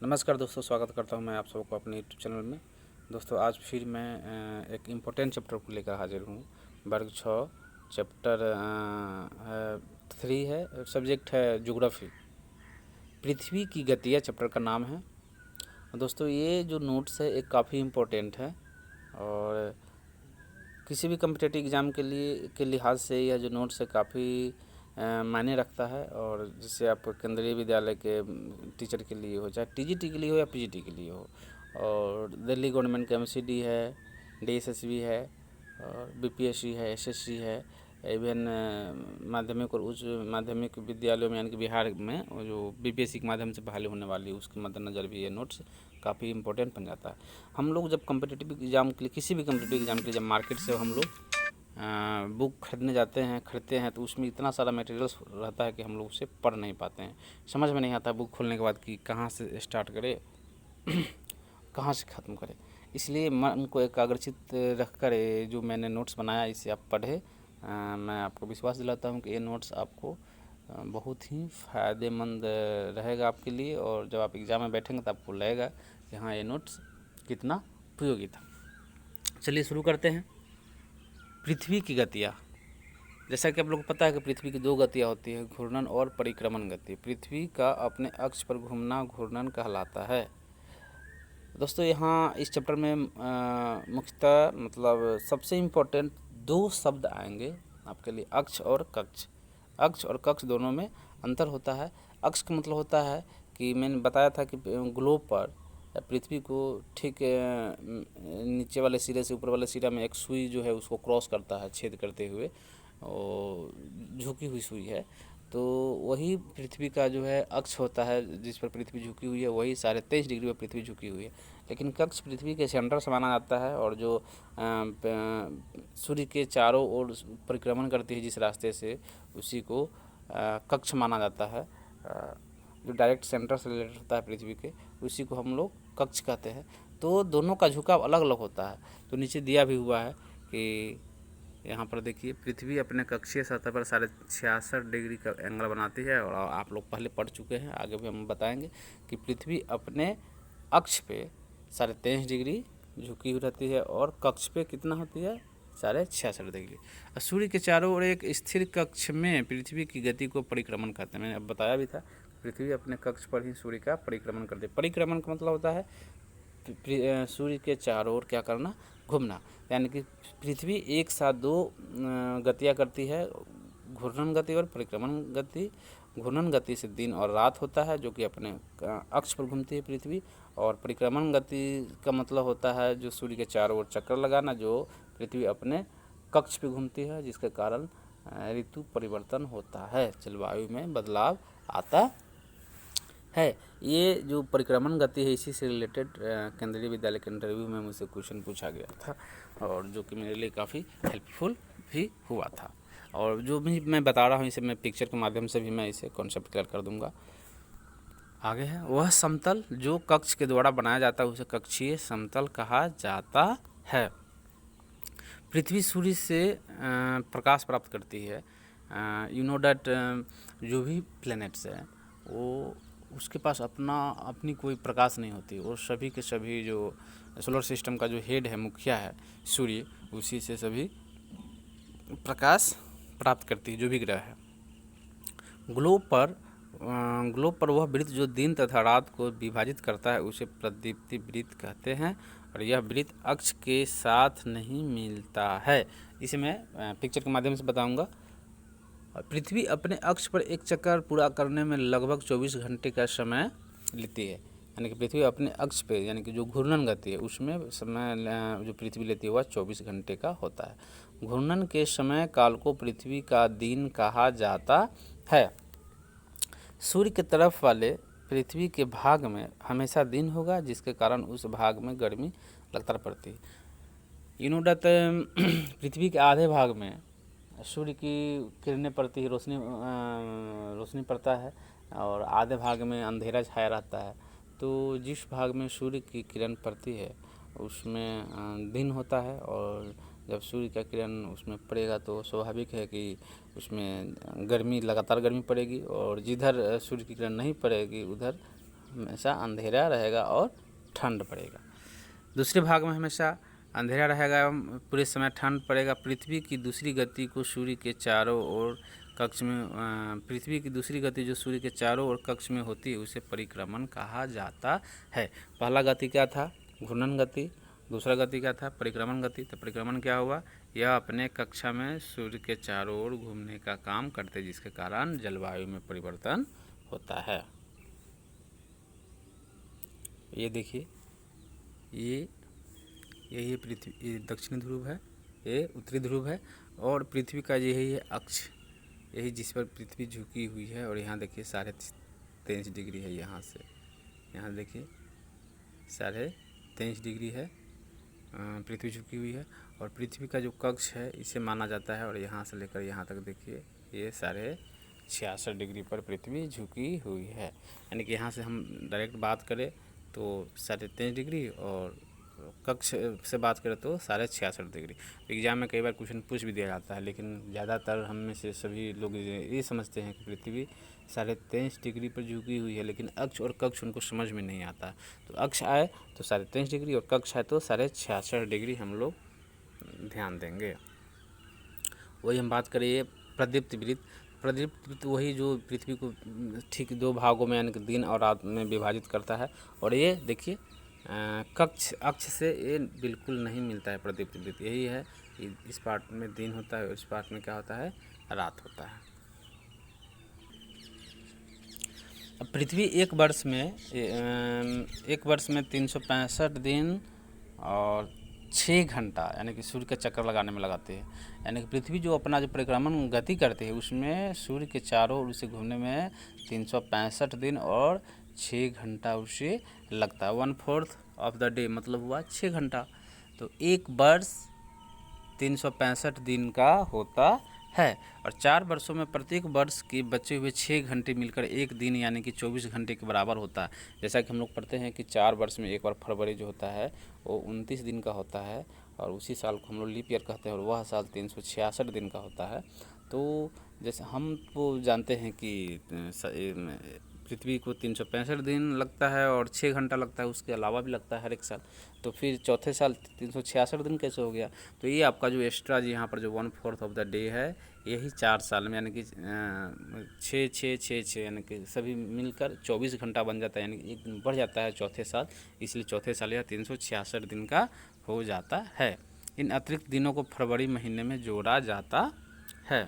नमस्कार दोस्तों, स्वागत करता हूं मैं आप सबको अपने यूट्यूब चैनल में। दोस्तों आज फिर मैं एक इम्पोर्टेंट चैप्टर को लेकर हाजिर हूं। वर्ग 6 चैप्टर 3 है, सब्जेक्ट है ज्योग्राफी। पृथ्वी की गतियाँ चैप्टर का नाम है। दोस्तों ये जो नोट्स है एक काफ़ी इम्पोर्टेंट है और किसी भी कम्पिटिटिव एग्ज़ाम के लिहाज से यह जो नोट्स है काफ़ी मायने रखता है। और जिससे आप केंद्रीय विद्यालय के टीचर के लिए हो, चाहे टीजीटी के लिए हो या पीजीटी के लिए हो, और दिल्ली गवर्नमेंट का एमसीडी है, डीएसएसबी है, और बीपीएससी है, एसएससी है, इवन माध्यमिक और उच्च माध्यमिक विद्यालयों में यानी कि बिहार में जो बीपीएससी के माध्यम से बहाली होने वाली है उसके मद्देनज़र भी ये नोट्स काफ़ी इंपॉर्टेंट बन जाता है। हम लोग जब कम्पिटिटिव एग्ज़ाम के लिए, किसी भी कम्पिटिटिव एग्ज़ाम के लिए जब मार्केट से हम लोग बुक खरीदने खरीदते हैं तो उसमें इतना सारा मटेरियल्स रहता है कि हम लोग उसे पढ़ नहीं पाते हैं। समझ में नहीं आता बुक खोलने के बाद कि कहाँ से स्टार्ट करें कहाँ से ख़त्म करें। इसलिए मन को एकाग्रचित रखकर ये जो मैंने नोट्स बनाया इसे आप पढ़ें। मैं आपको विश्वास दिलाता हूँ कि ये नोट्स आपको बहुत ही फ़ायदेमंद रहेगा आपके लिए, और जब आप एग्ज़ाम में बैठेंगे तो आपको लगेगा कि हाँ ये नोट्स कितना उपयोगी था। चलिए शुरू करते हैं। पृथ्वी की गतियाँ। जैसा कि आप लोगों को पता है कि पृथ्वी की दो गतियाँ होती है, घूर्णन और परिक्रमण गति। पृथ्वी का अपने अक्ष पर घूमना घूर्णन कहलाता है। दोस्तों यहाँ इस चैप्टर में मुख्यतः मतलब सबसे इम्पोर्टेंट दो शब्द आएंगे आपके लिए, अक्ष और कक्ष। अक्ष और कक्ष दोनों में अंतर होता है। अक्ष का मतलब होता है कि मैंने बताया था कि ग्लोब पर पृथ्वी को ठीक नीचे वाले सिरे से ऊपर वाले सिरा में एक सुई जो है उसको क्रॉस करता है, छेद करते हुए, और झुकी हुई सुई है। तो वही पृथ्वी का जो है अक्ष होता है, जिस पर पृथ्वी झुकी हुई है, वही 23.5 डिग्री पर पृथ्वी झुकी हुई है। लेकिन कक्ष पृथ्वी के सेंटर से माना जाता है, और जो सूर्य के चारों ओर परिक्रमण करती है जिस रास्ते से, उसी को कक्ष माना जाता है। जो डायरेक्ट सेंटर से रिलेटेड होता है पृथ्वी के, उसी को हम लोग कक्ष कहते हैं। तो दोनों का झुकाव अलग अलग होता है। तो नीचे दिया भी हुआ है कि यहाँ पर देखिए, पृथ्वी अपने कक्षीय सतह पर 66.5 डिग्री का एंगल बनाती है। और आप लोग पहले पढ़ चुके हैं, आगे भी हम बताएंगे कि पृथ्वी अपने अक्ष पे 23.5 डिग्री झुकी हुई रहती है, और कक्ष पे कितना होती है, 66.5 डिग्री। सूर्य के चारों ओर एक स्थिर कक्ष में पृथ्वी की गति को परिक्रमण कहते हैं। मैंने अब बताया भी था, पृथ्वी अपने कक्ष पर ही सूर्य का परिक्रमण करती है। परिक्रमण का मतलब होता है सूर्य के चारों ओर क्या करना, घूमना। यानी कि पृथ्वी एक साथ दो गतियाँ करती है, घूर्णन गति और परिक्रमण गति। घूर्णन गति से दिन और रात होता है, जो कि अपने अक्ष पर घूमती है पृथ्वी। और परिक्रमण गति का मतलब होता है जो सूर्य के चारों ओर चक्कर लगाना, जो पृथ्वी अपने कक्ष पे घूमती है, जिसके कारण ऋतु परिवर्तन होता है, जलवायु में बदलाव आता है। ये जो परिक्रमण गति है इसी से रिलेटेड केंद्रीय विद्यालय के इंटरव्यू में मुझसे क्वेश्चन पूछा गया था, और जो कि मेरे लिए काफ़ी हेल्पफुल भी हुआ था। और जो भी मैं बता रहा हूँ इसे मैं पिक्चर के माध्यम से भी मैं इसे कॉन्सेप्ट क्लियर कर दूंगा। आगे है, वह समतल जो कक्ष के द्वारा बनाया जाता है उसे कक्षीय समतल कहा जाता है। पृथ्वी सूर्य से प्रकाश प्राप्त करती है। यू नो डैट जो भी प्लैनेट्स है वो उसके पास अपनी कोई प्रकाश नहीं होती, और सभी के सभी जो सोलर सिस्टम का जो हेड है, मुखिया है सूर्य, उसी से सभी प्रकाश प्राप्त करती है जो भी ग्रह है। ग्लोब पर वह वृत्त जो दिन तथा रात को विभाजित करता है उसे प्रदीप्ति वृत्त कहते हैं, और यह वृत्त अक्ष के साथ नहीं मिलता है। इसे मैं पिक्चर के माध्यम से बताऊंगा। पृथ्वी अपने अक्ष पर एक चक्कर पूरा करने में लगभग 24 घंटे का समय लेती है। यानी कि पृथ्वी अपने अक्ष पे, यानी कि जो घूर्णन गति है उसमें समय जो पृथ्वी लेती है वह 24 घंटे का होता है। घूर्णन के समय काल को पृथ्वी का दिन कहा जाता है। सूर्य के तरफ वाले पृथ्वी के भाग में हमेशा दिन होगा, जिसके कारण उस भाग में गर्मी लगातार पड़ती है। यूनोडत पृथ्वी के आधे भाग में सूर्य की किरणें पड़ती है, रोशनी पड़ता है, और आधे भाग में अंधेरा छाया रहता है। तो जिस भाग में सूर्य की किरण पड़ती है उसमें दिन होता है, और जब सूर्य का किरण उसमें पड़ेगा तो स्वाभाविक है कि उसमें लगातार गर्मी पड़ेगी, और जिधर सूर्य की किरण नहीं पड़ेगी उधर हमेशा अंधेरा रहेगा और ठंड पड़ेगा। दूसरे भाग में हमेशा अंधेरा रहेगा एवं पूरे समय ठंड पड़ेगा। पृथ्वी की दूसरी गति को सूर्य के चारों ओर कक्ष में पृथ्वी की दूसरी गति जो सूर्य के चारों ओर कक्ष में होती है उसे परिक्रमण कहा जाता है। पहला गति क्या था? घूर्णन गति। दूसरा गति क्या था? परिक्रमण गति। तो परिक्रमण क्या हुआ? यह अपने कक्षा में सूर्य के चारों ओर घूमने का काम करते, जिसके कारण जलवायु में परिवर्तन होता है। ये देखिए, यही पृथ्वी, ये दक्षिणी ध्रुव है, ये उत्तरी ध्रुव है, और पृथ्वी का यही है अक्ष, यही जिस पर पृथ्वी झुकी हुई है। और यहाँ देखिए 23.5 डिग्री है, यहाँ से यहाँ देखिए 23.5 डिग्री है, पृथ्वी झुकी हुई है। और पृथ्वी का जो कक्ष है इसे माना जाता है, और यहाँ से लेकर यहाँ तक देखिए ये 66.5 डिग्री पर पृथ्वी झुकी हुई है। यानी कि यहाँ से हम डायरेक्ट बात करें तो 23.5 डिग्री, और कक्ष से बात करें तो 66.5 डिग्री। एग्जाम में कई बार क्वेश्चन पूछ भी दिया जाता है, लेकिन ज़्यादातर हम में से सभी लोग ये समझते हैं कि पृथ्वी 23.5 डिग्री पर झुकी हुई है, लेकिन अक्ष और कक्ष उनको समझ में नहीं आता। तो अक्ष आए तो 23.5 डिग्री और कक्ष आए तो 66.5 डिग्री हम लोग ध्यान देंगे। वही हम बात करें प्रदीप्त वृत्त। प्रदीप्त वृत्त वही जो पृथ्वी को ठीक 2 भागों में यानी कि दिन और रात में विभाजित करता है। और ये देखिए कक्ष अक्ष से ये बिल्कुल नहीं मिलता है प्रदीप्त वृत्त। यही है, इस पार्ट में दिन होता है और इस पार्ट में क्या होता है? रात होता है। अब पृथ्वी एक वर्ष में 365 दिन और 6 घंटा यानी कि सूर्य का चक्कर लगाने में लगाते हैं। यानी कि पृथ्वी जो अपना जो परिक्रमण गति करते हैं उसमें सूर्य के चारों ओर उसे घूमने में 365 दिन और 6 घंटा उसे लगता है। 1/4 ऑफ द डे मतलब हुआ 6 घंटा। तो एक वर्ष 365 दिन का होता है, और 4 वर्षों में प्रत्येक वर्ष के बचे हुए 6 घंटे मिलकर एक दिन यानी कि 24 घंटे के बराबर होता है। जैसा कि हम लोग पढ़ते हैं कि 4 वर्ष में एक बार फरवरी जो होता है वो 29 दिन का होता है, और उसी साल को हम लोग लीप ईयर कहते हैं, और वह साल 366 दिन का होता है। तो जैसे हम तो जानते हैं कि पृथ्वी को 365 दिन लगता है और 6 घंटा लगता है, उसके अलावा भी लगता है हर एक साल। तो फिर चौथे साल 366 दिन कैसे हो गया? तो ये आपका जो एक्स्ट्रा यहाँ पर जो 1/4 ऑफ द डे है, यही 4 साल में यानी कि 6 यानी कि सभी मिलकर 24 घंटा बन जाता है, यानी कि एक दिन बढ़ जाता है चौथे साल, इसलिए चौथे साल यह 366 दिन का हो जाता है। इन अतिरिक्त दिनों को फरवरी महीने में जोड़ा जाता है।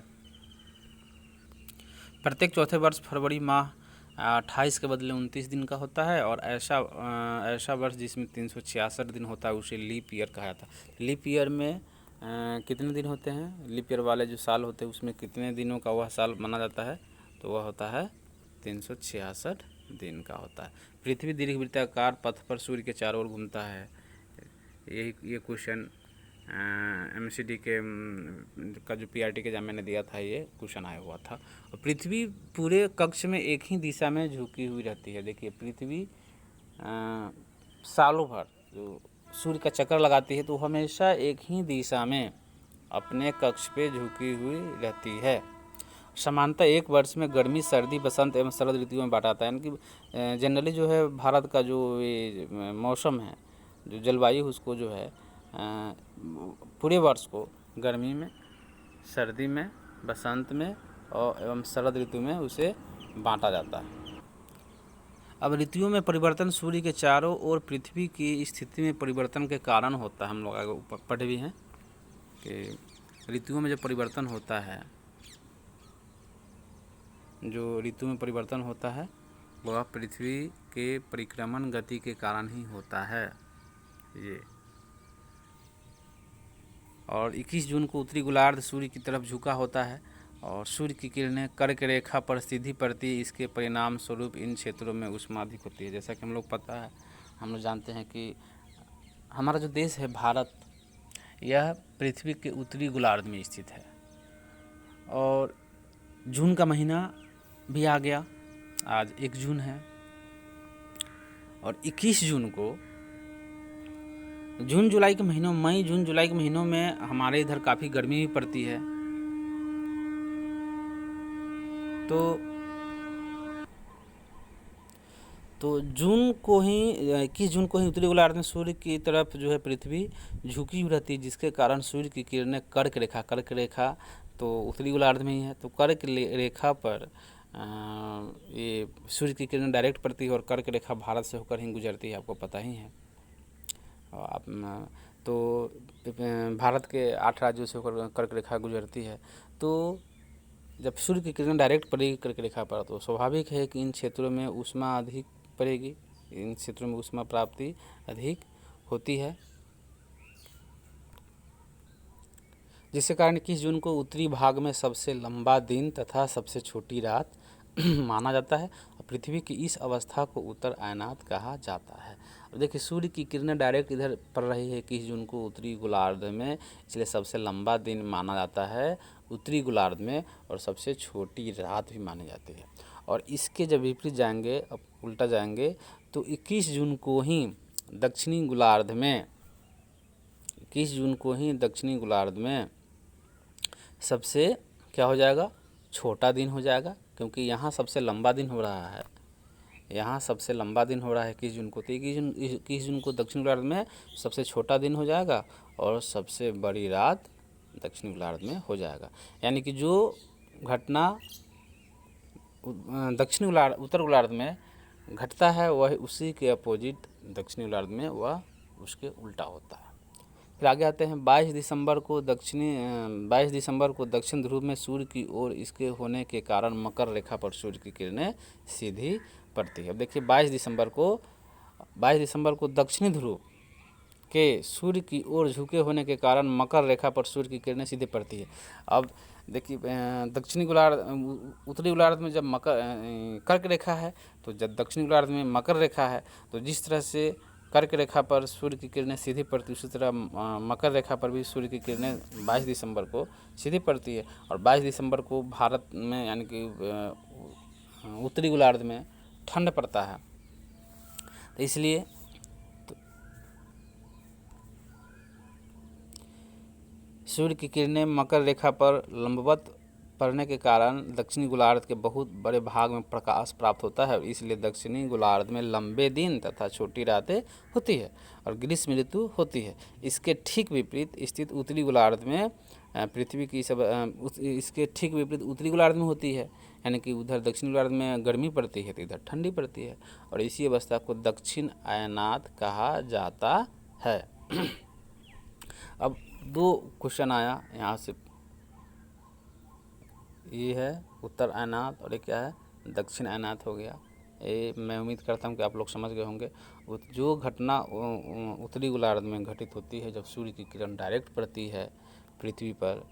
प्रत्येक चौथे वर्ष फरवरी माह 28 के बदले 29 दिन का होता है, और ऐसा वर्ष जिसमें 366 दिन होता है उसे लीप ईयर कहा जाता है। लीप ईयर में कितने दिन होते हैं? लीप ईयर वाले जो साल होते हैं उसमें कितने दिनों का वह साल माना जाता है? तो वह होता है 366 दिन का होता है। पृथ्वी दीर्घवृत्ताकार पथ पर सूर्य के चारों ओर घूमता है। ये क्वेश्चन MCD के का जो PRT के एग्जाम मैंने दिया था, ये क्वेश्चन आया हुआ था। और पृथ्वी पूरे कक्ष में एक ही दिशा में झुकी हुई रहती है। देखिए पृथ्वी सालों भर जो सूर्य का चक्कर लगाती है तो हमेशा एक ही दिशा में अपने कक्ष पे झुकी हुई रहती है। सामान्यतः एक वर्ष में गर्मी, सर्दी, बसंत एवं शरद ऋतुओं में बांटा जाता है। यानी कि जनरली जो है भारत का जो ये मौसम है, जो जलवायु उसको जो है पूरे वर्ष को गर्मी में, सर्दी में, बसंत में और एवं शरद ऋतु में उसे बांटा जाता है। अब ऋतुओं में परिवर्तन सूर्य के चारों ओर पृथ्वी की स्थिति में परिवर्तन के कारण होता है। हम लोग आगे पढ़े भी हैं कि ऋतुओं में जो परिवर्तन होता है, जो ऋतु में परिवर्तन होता है वह पृथ्वी के परिक्रमण गति के कारण ही होता है ये। और 21 जून को उत्तरी गोलार्ध सूर्य की तरफ झुका होता है और सूर्य की किरणें कर्क रेखा पर सीधी पड़ती है। इसके परिणाम स्वरूप इन क्षेत्रों में ऊष्मा अधिक होती है। जैसा कि हम लोग पता है, हम लोग जानते हैं कि हमारा जो देश है भारत, यह पृथ्वी के उत्तरी गोलार्ध में स्थित है। और जून का महीना भी आ गया, आज 1 जून है, और 21 जून को जून जुलाई के महीनों मई जून जुलाई के महीनों में हमारे इधर काफ़ी गर्मी भी पड़ती है। तो तो जून को ही 21 जून को ही उत्तरी गोलार्ध में सूर्य की तरफ जो है पृथ्वी झुकी हुई रहती है, जिसके कारण सूर्य की किरणें कर्क रेखा तो उत्तरी गोलार्ध में ही है, तो रेखा पर ये सूर्य की किरणें डायरेक्ट पड़ती है और कर्क रेखा भारत से होकर ही गुजरती है, आपको पता ही है। आप तो भारत के 8 राज्यों से होकर कर्क रेखा गुजरती है। तो जब सूर्य की किरण डायरेक्ट पड़ेगी कर्क रेखा पर, तो स्वाभाविक है कि इन क्षेत्रों में ऊष्मा अधिक पड़ेगी, इन क्षेत्रों में ऊष्मा प्राप्ति अधिक होती है, जिसके कारण 21 जून को उत्तरी भाग में सबसे लंबा दिन तथा सबसे छोटी रात माना जाता है और पृथ्वी की इस अवस्था को उत्तर अयनात कहा जाता है। अब देखिए, सूर्य की किरणें डायरेक्ट इधर पड़ रही है 21 जून को उत्तरी गोलार्ध में, इसलिए सबसे लंबा दिन माना जाता है उत्तरी गोलार्ध में और सबसे छोटी रात भी मानी जाती है। और इसके जब विपरीत जाएंगे, अब उल्टा जाएंगे, तो 21 जून को ही दक्षिणी गोलार्ध में 21 जून को ही दक्षिणी गोलार्ध में सबसे क्या हो जाएगा, छोटा दिन हो जाएगा, क्योंकि यहाँ सबसे लंबा दिन हो रहा है, यहाँ सबसे लंबा दिन हो रहा है 21 जून को। तो 21 जून को दक्षिण गोलार्ध में सबसे छोटा दिन हो जाएगा और सबसे बड़ी रात दक्षिण गोलार्ध में हो जाएगा। यानी कि जो घटना दक्षिण गोलार्ध उत्तर गोलार्ध में घटता है वह उसी के अपोजिट दक्षिणी गोलार्ध में वह उसके उल्टा होता है। फिर आगे आते हैं 22 दिसंबर को दक्षिण ध्रुव में सूर्य की ओर इसके होने के कारण मकर रेखा पर सूर्य की किरणें सीधी पड़ती है। अब देखिए 22 दिसंबर को दक्षिणी ध्रुव के सूर्य की ओर झुके होने के कारण मकर रेखा पर सूर्य की किरणें सीधी पड़ती है। अब देखिए दक्षिणी गोलार्ध उत्तरी गोलार्ध में जब कर्क रेखा है, तो जब दक्षिणी गोलार्ध में मकर रेखा है, तो जिस तरह से कर्क रेखा पर सूर्य की किरणें सीधी पड़ती है, उसी तरह मकर रेखा पर भी सूर्य की किरणें 22 दिसंबर को सीधी पड़ती है। और 22 दिसंबर को भारत में यानी कि उत्तरी गोलार्ध में ठंड पड़ता है, तो इसलिए सूर्य की किरणें मकर रेखा पर लंबवत पड़ने के कारण दक्षिणी गोलार्ध के बहुत बड़े भाग में प्रकाश प्राप्त होता है, इसलिए दक्षिणी गोलार्ध में लंबे दिन तथा छोटी रातें होती है और ग्रीष्म ऋतु होती है। इसके ठीक विपरीत स्थित उत्तरी गोलार्ध में पृथ्वी की इसके ठीक विपरीत उत्तरी गोलार्ध में होती है, यानी कि उधर दक्षिण गोलार्ध में गर्मी पड़ती है तो इधर ठंडी पड़ती है, और इसी अवस्था को दक्षिण अयनात कहा जाता है। अब 2 क्वेश्चन आया यहाँ से, ये है उत्तर अयनात और ये क्या है, दक्षिण अयनात हो गया। ये मैं उम्मीद करता हूँ कि आप लोग समझ गए होंगे। जो घटना उत्तरी गोलार्ध में घटित होती है जब सूर्य की किरण डायरेक्ट पड़ती है पृथ्वी पर,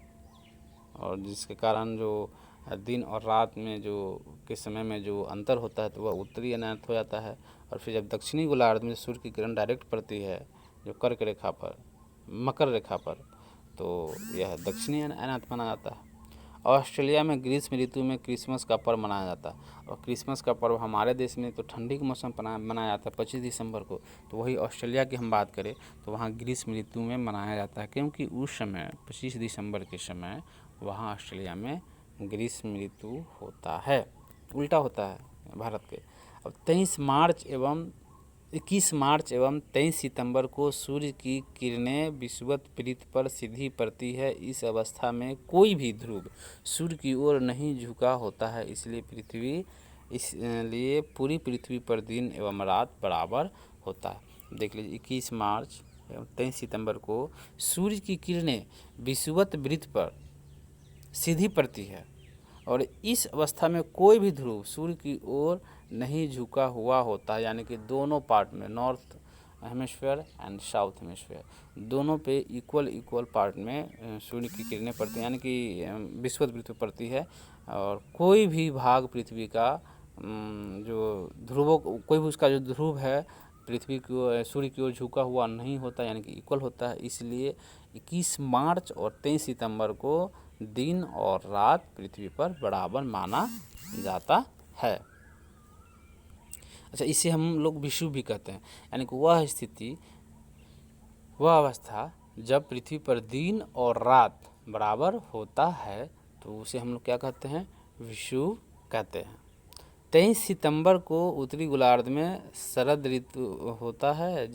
और जिसके कारण जो दिन और रात में जो के समय में जो अंतर होता है, तो वह उत्तरी अयनात हो जाता है। और फिर जब दक्षिणी गोलार्ध में सूर्य की किरण डायरेक्ट पड़ती है जो कर्क रेखा पर, मकर रेखा पर, तो यह दक्षिणी अयनात माना जाता है। ऑस्ट्रेलिया में ग्रीष्म ऋतु में क्रिसमस का पर्व मनाया जाता है, और क्रिसमस का पर्व हमारे देश में तो ठंडी के मौसम मनाया जाता है 25 दिसंबर को, तो वही ऑस्ट्रेलिया की हम बात करें तो वहाँ ग्रीष्म ऋतु में मनाया जाता है, क्योंकि उस समय 25 दिसंबर के समय वहाँ ऑस्ट्रेलिया में ग्रीष्म ऋतु होता है, उल्टा होता है भारत के। अब 21 मार्च एवं 23 सितंबर को सूर्य की किरणें विषुवत पृथ्वी पर सीधी पड़ती है। इस अवस्था में कोई भी ध्रुव सूर्य की ओर नहीं झुका होता है, इसलिए पूरी पृथ्वी पर दिन एवं रात बराबर होता है। देख लीजिए 21 मार्च एवं 23 सितंबर को सूर्य की किरणें विषुवत पृथ्वी पर सीधी पड़ती है, और इस अवस्था में कोई भी ध्रुव सूर्य की ओर नहीं झुका हुआ होता, यानी कि दोनों पार्ट में, north hemisphere and south hemisphere, दोनों पे इक्वल पार्ट में सूर्य की किरणें पड़ती हैं, यानी कि विषुवत पृथ्वी पड़ती है, और कोई भी भाग पृथ्वी का जो ध्रुवों, कोई भी उसका जो ध्रुव है पृथ्वी की सूर्य की ओर झुका हुआ नहीं होता, यानी कि इक्वल होता है। इसलिए 21 मार्च और 23 सितंबर को दिन और रात पृथ्वी पर बराबर माना जाता है। अच्छा, इसे हम लोग विषुव भी कहते हैं, यानी कि वह स्थिति, वह अवस्था जब पृथ्वी पर दिन और रात बराबर होता है, तो उसे हम लोग क्या कहते हैं, विषुव कहते हैं। 23 सितंबर को उत्तरी गोलार्ध में शरद ऋतु होता है,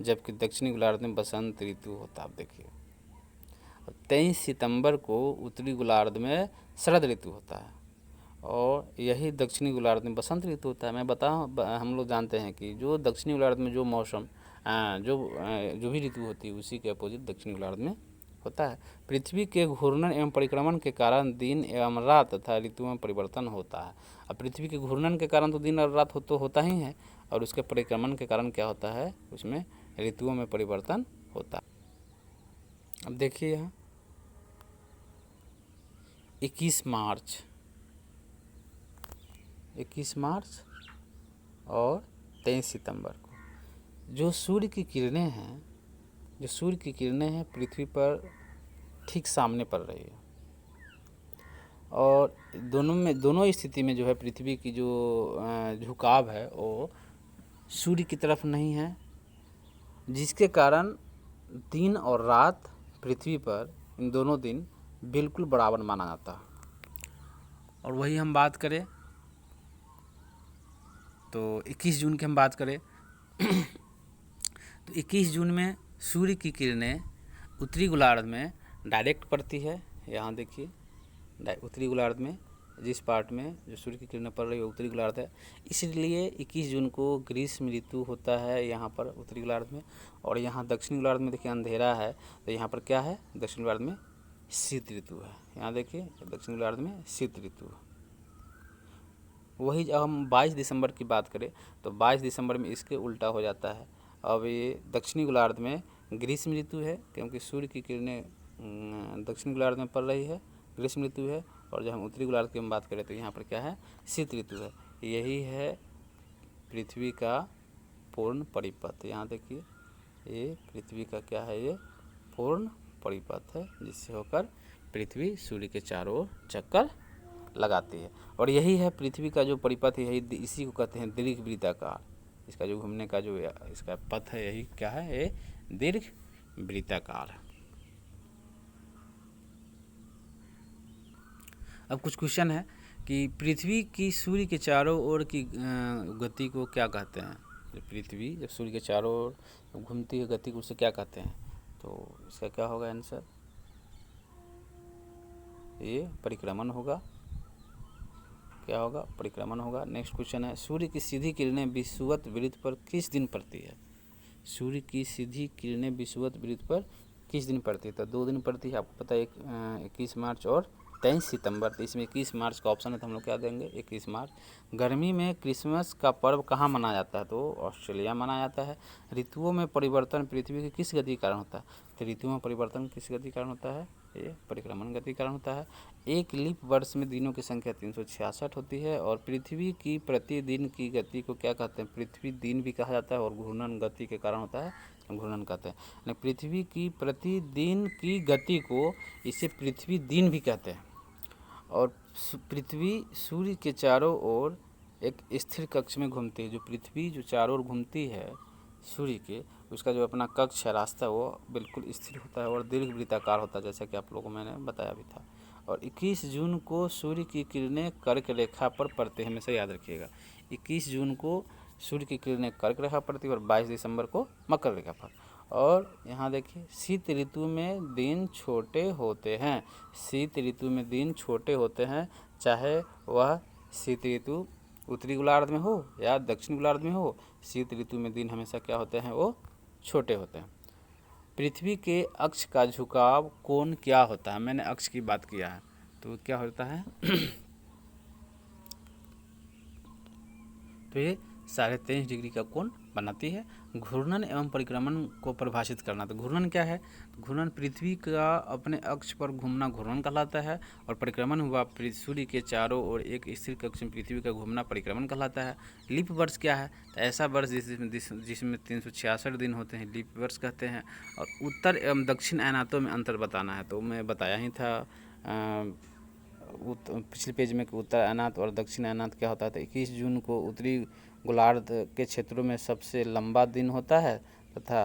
जबकि दक्षिणी गोलार्ध में बसंत ऋतु होता है। आप देखिए 23 सितंबर को उत्तरी गोलार्ध में शरद ऋतु होता है और यही दक्षिणी गोलार्ध में बसंत ऋतु होता है। मैं बताऊं, हम लोग जानते हैं कि जो दक्षिणी गोलार्ध में जो मौसम जो भी ऋतु होती है उसी के अपोजिट दक्षिणी गोलार्ध में होता है। पृथ्वी के घूर्णन एवं परिक्रमण के कारण दिन एवं रात तथा ऋतुओं में परिवर्तन होता है। अब पृथ्वी के घूर्णन के कारण तो दिन और रात तो होता ही है, और उसके परिक्रमण के कारण क्या होता है, उसमें ऋतुओं में परिवर्तन होता है। अब देखिए यहाँ 21 मार्च और 23 सितंबर को जो सूर्य की किरणें हैं पृथ्वी पर ठीक सामने पड़ रही है, और दोनों स्थिति में जो है पृथ्वी की जो झुकाव है वो सूर्य की तरफ नहीं है, जिसके कारण दिन और रात पृथ्वी पर इन दोनों दिन बिल्कुल बराबर माना जाता है। और वही हम बात करें तो 21 जून की हम बात करें तो 21 जून में सूर्य की किरणें उत्तरी गोलार्ध में डायरेक्ट पड़ती है। यहाँ देखिए उत्तरी गोलार्ध में जिस पार्ट में जो सूर्य की किरणें पड़ रही है उत्तरी गोलार्ध है, इसलिए 21 जून को ग्रीष्म ऋतु होता है यहाँ पर उत्तरी गोलार्ध में। और यहाँ दक्षिणी गोलार्ध में देखिए अंधेरा है, तो यहाँ पर क्या है, दक्षिण गोलार्ध में शीत ऋतु है। यहाँ देखिए दक्षिण गोलार्ध में शीत ऋतु है। वही जब हम 22 दिसंबर की बात करें तो 22 दिसंबर में इसके उल्टा हो जाता है। अब ये दक्षिणी गोलार्ध में ग्रीष्म ऋतु है, क्योंकि सूर्य की किरणें दक्षिणी गोलार्ध में पड़ रही है, ग्रीष्म ऋतु है। और जब हम उत्तरी गोलार्ध की हम बात करें तो यहाँ पर क्या है, शीत ऋतु है। यही है पृथ्वी का पूर्ण परिपथ। यहाँ देखिए ये पृथ्वी का क्या है, ये पूर्ण परिपथ है, जिससे होकर पृथ्वी सूर्य के चारों ओर चक्कर लगाती है। और यही है पृथ्वी का जो परिपथ है, यही इसी को कहते हैं दीर्घ वृत्ताकार। इसका जो घूमने का जो इसका पथ है, यही क्या है, ये दीर्घ वृत्ताकार है। अब कुछ क्वेश्चन है कि पृथ्वी की सूर्य के चारों ओर की गति को क्या कहते हैं। पृथ्वी जब सूर्य के चारों ओर घूमती है गति को उसे क्या कहते हैं, तो इसका क्या होगा आंसर, ये परिक्रमण होगा। क्या होगा, परिक्रमण होगा। नेक्स्ट क्वेश्चन है सूर्य की सीधी किरणें विषुवत वृत्त पर किस दिन पड़ती है। सूर्य की सीधी किरणें विषुवत वृत्त पर किस दिन पड़ती है, तो 2 दिन पड़ती है। आपको पता है 21 मार्च और 23 सितंबर। तो इसमें 21 मार्च का ऑप्शन है, तो हम लोग क्या देंगे 21 मार्च। गर्मी में क्रिसमस का पर्व कहाँ मनाया जाता है, तो ऑस्ट्रेलिया मनाया जाता है। ऋतुओं में परिवर्तन पृथ्वी की किस गति के कारण होता है, तो ऋतुओं में परिवर्तन किस गति के कारण होता है, ये परिक्रमण गति के कारण होता है। एक लीप वर्ष में दिनों की संख्या 366 होती है। और पृथ्वी की प्रतिदिन की गति को क्या कहते हैं, पृथ्वी दिन भी कहा जाता है, और घूर्णन गति के कारण होता है, घूर्णन कहते हैं। पृथ्वी की प्रतिदिन की गति को इसे पृथ्वी दिन भी कहते हैं। और पृथ्वी सूर्य के चारों ओर एक स्थिर कक्ष में घूमती है। जो पृथ्वी जो चारों ओर घूमती है सूर्य के, उसका जो अपना कक्ष है, रास्ता, वो बिल्कुल स्थिर होता है और दीर्घ वृत्ताकार होता है, जैसा कि आप लोगों को मैंने बताया भी था। और 21 जून को सूर्य की किरणें कर्क रेखा पर पड़ती है, हमेशा याद रखिएगा। 21 जून को सूर्य की किरणें कर्क रेखा पड़ती है और 22 दिसंबर को मकर रेखा पर। और यहाँ देखिए शीत ऋतु में दिन छोटे होते हैं। शीत ऋतु में दिन छोटे होते हैं, चाहे वह शीत ऋतु उत्तरी गोलार्ध में हो या दक्षिण गोलार्ध में हो, शीत ऋतु में दिन हमेशा क्या होते हैं, वो छोटे होते हैं। पृथ्वी के अक्ष का झुकाव कोण क्या होता है, मैंने अक्ष की बात किया है, तो क्या होता है तो ये 23.5 डिग्री का कोण बनाती है। घूर्णन एवं परिक्रमण को परिभाषित करना, तो घूर्णन क्या है, घूर्णन पृथ्वी का अपने अक्ष पर घूमना घूर्णन कहलाता है। और परिक्रमण हुआ सूर्य के चारों ओर एक स्थिर कक्ष में पृथ्वी का घूमना परिक्रमण कहलाता है। लीप वर्ष क्या है, तो ऐसा वर्ष जिसमें 366 दिन होते हैं, लीप वर्ष कहते हैं। और उत्तर एवं दक्षिण अयनातों में अंतर बताना है, तो मैं बताया ही था पिछले पेज में कि उत्तर अयनात और दक्षिण अयनात क्या होता है। तो 21 जून को उत्तरी गोलार्ध के क्षेत्रों में सबसे लंबा दिन होता है, तथा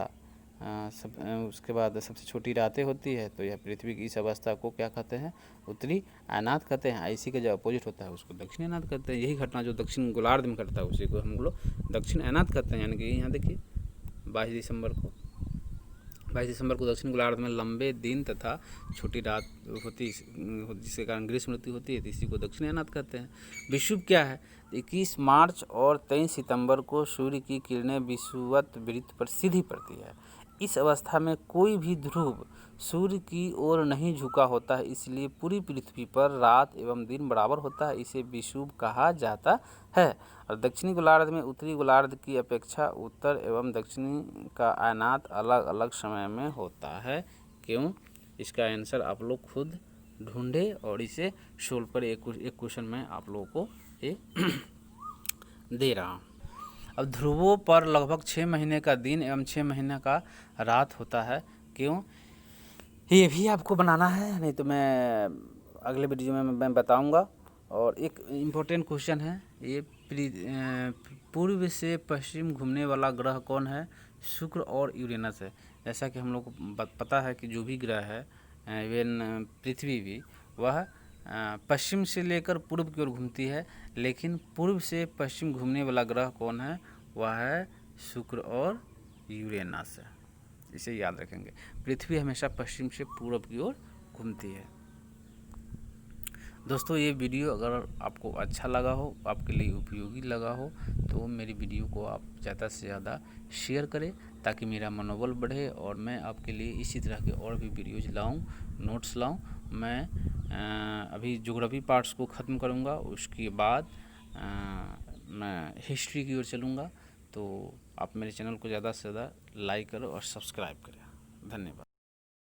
उसके बाद सबसे छोटी रातें होती है, तो यह पृथ्वी की इस अवस्था को क्या कहते हैं, उत्तरी अयनात कहते हैं। इसी का जो अपोजिट होता है उसको दक्षिणी अयनात कहते हैं। यही घटना जो दक्षिण गोलार्ध में घटता है उसी को हम लोग दक्षिण अयनात कहते हैं। यानी कि यहाँ देखिए 22 दिसंबर को दक्षिण गोलार्ध में लंबे दिन तथा छोटी रात होती, जिसके कारण ग्रीष्म ऋतु होती है, तो इसी को दक्षिण अयनात कहते हैं। विषुव क्या है? 21 मार्च और 23 सितंबर को सूर्य की किरणें विषुवत वृत्त पर सीधी पड़ती है। इस अवस्था में कोई भी ध्रुव सूर्य की ओर नहीं झुका होता है, इसलिए पूरी पृथ्वी पर रात एवं दिन बराबर होता है। इसे विषुव कहा जाता है। और दक्षिणी गोलार्ध में उत्तरी गोलार्ध की अपेक्षा उत्तर एवं दक्षिणी का अयनात अलग अलग समय में होता है। क्यों? इसका आंसर आप लोग खुद ढूंढे और इसे सोल्व पर एक क्वेश्चन में आप लोगों को ये दे रहा हूँ। अब ध्रुवों पर लगभग 6 महीने का दिन एवं 6 महीने का रात होता है। क्यों? ये भी आपको बनाना है, नहीं तो मैं अगले वीडियो में मैं बताऊंगा। और एक इम्पोर्टेंट क्वेश्चन है ये, पूर्व से पश्चिम घूमने वाला ग्रह कौन है? शुक्र और यूरेनस है। जैसा कि हम लोग को पता है कि जो भी ग्रह है, इवन पृथ्वी भी, वह पश्चिम से लेकर पूर्व की ओर घूमती है, लेकिन पूर्व से पश्चिम घूमने वाला ग्रह कौन है? वह है शुक्र और यूरेनस है। इसे याद रखेंगे। पृथ्वी हमेशा पश्चिम से पूर्व की ओर घूमती है। दोस्तों, ये वीडियो अगर आपको अच्छा लगा हो, आपके लिए उपयोगी लगा हो, तो मेरी वीडियो को आप ज़्यादा से ज़्यादा शेयर करें, ताकि मेरा मनोबल बढ़े और मैं आपके लिए इसी तरह के और भी वीडियोज़ लाऊं, नोट्स लाऊं। मैं अभी ज्योग्राफी पार्ट्स को ख़त्म करूंगा, उसके बाद मैं हिस्ट्री की ओर चलूँगा। तो आप मेरे चैनल को ज़्यादा से ज़्यादा लाइक करो और सब्सक्राइब करें। धन्यवाद।